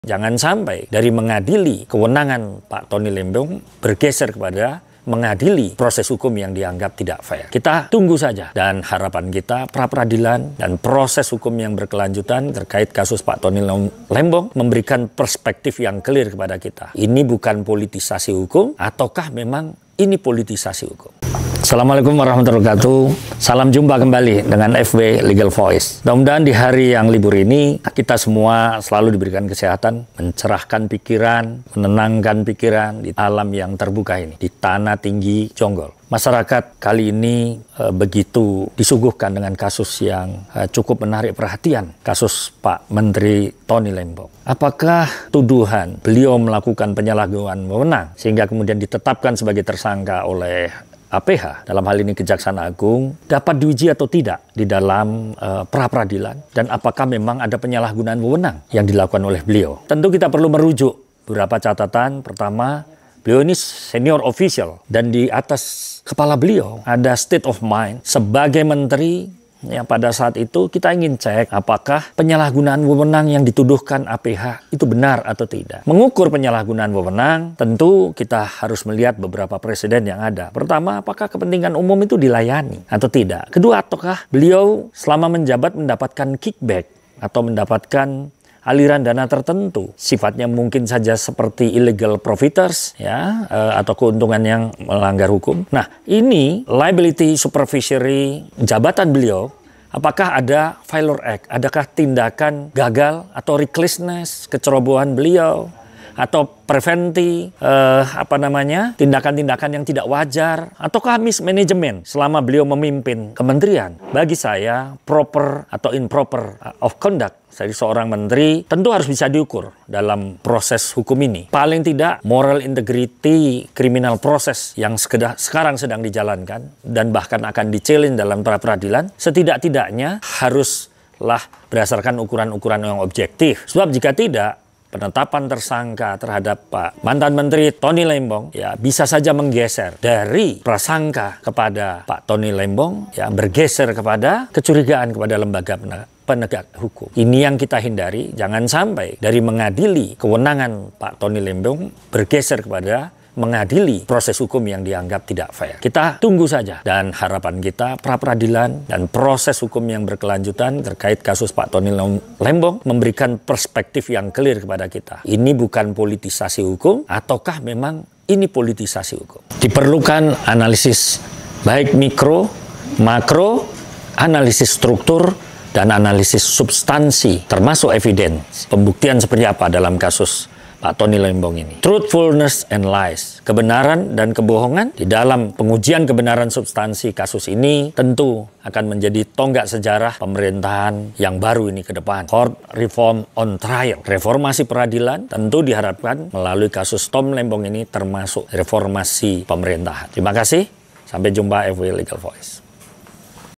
Jangan sampai dari mengadili kewenangan Pak Tony Lembong bergeser kepada mengadili proses hukum yang dianggap tidak fair. Kita tunggu saja, dan harapan kita pra-peradilan dan proses hukum yang berkelanjutan terkait kasus Pak Tony Lembong memberikan perspektif yang clear kepada kita. Ini bukan politisasi hukum, ataukah memang ini politisasi hukum? Assalamualaikum warahmatullahi wabarakatuh. Salam jumpa kembali dengan FW Legal Voice. Mudah-mudahan di hari yang libur ini kita semua selalu diberikan kesehatan, mencerahkan pikiran, menenangkan pikiran di alam yang terbuka ini, di tanah tinggi Jonggol. Masyarakat kali ini begitu disuguhkan dengan kasus yang cukup menarik perhatian, kasus Pak Menteri Tony Lembong. Apakah tuduhan beliau melakukan penyalahgunaan wewenang sehingga kemudian ditetapkan sebagai tersangka oleh APH, dalam hal ini Kejaksaan Agung, dapat diuji atau tidak di dalam pra-peradilan, dan apakah memang ada penyalahgunaan wewenang yang dilakukan oleh beliau? Tentu kita perlu merujuk beberapa catatan. Pertama, beliau ini senior official, dan di atas kepala beliau ada state of mind sebagai menteri. Yang pada saat itu kita ingin cek apakah penyalahgunaan wewenang yang dituduhkan APH itu benar atau tidak. Mengukur penyalahgunaan wewenang, tentu kita harus melihat beberapa presiden yang ada. Pertama, apakah kepentingan umum itu dilayani atau tidak. Kedua, apakah beliau selama menjabat mendapatkan kickback atau mendapatkan aliran dana tertentu, sifatnya mungkin saja seperti illegal profiteers, ya, atau keuntungan yang melanggar hukum. Nah, ini liability supervisory jabatan beliau. Apakah ada failure act? Adakah tindakan gagal atau recklessness, kecerobohan beliau, atau preventi tindakan-tindakan yang tidak wajar, ataukah mismanagement selama beliau memimpin kementerian? Bagi saya, proper atau improper of conduct dari seorang menteri tentu harus bisa diukur dalam proses hukum ini. Paling tidak moral integrity criminal proses yang sekarang sedang dijalankan dan bahkan akan di-challenge dalam pra-peradilan, setidak-tidaknya haruslah berdasarkan ukuran-ukuran yang objektif. Sebab jika tidak, penetapan tersangka terhadap Pak mantan Menteri Tony Lembong ya bisa saja menggeser dari prasangka kepada Pak Tony Lembong ya bergeser kepada kecurigaan kepada lembaga penegak hukum. Ini yang kita hindari. Jangan sampai dari mengadili kewenangan Pak Tony Lembong bergeser kepada mengadili proses hukum yang dianggap tidak fair. Kita tunggu saja, dan harapan kita pra-peradilan dan proses hukum yang berkelanjutan terkait kasus Pak Tony Lembong memberikan perspektif yang clear kepada kita. Ini bukan politisasi hukum, ataukah memang ini politisasi hukum? Diperlukan analisis baik mikro, makro, analisis struktur, dan analisis substansi, termasuk evidence, pembuktian seperti apa dalam kasus Pak Tony Lembong ini. Truthfulness and lies, kebenaran dan kebohongan di dalam pengujian kebenaran substansi kasus ini tentu akan menjadi tonggak sejarah pemerintahan yang baru ini ke depan. Court reform on trial, reformasi peradilan tentu diharapkan melalui kasus Tom Lembong ini termasuk reformasi pemerintahan. Terima kasih, sampai jumpa FW Legal Voice.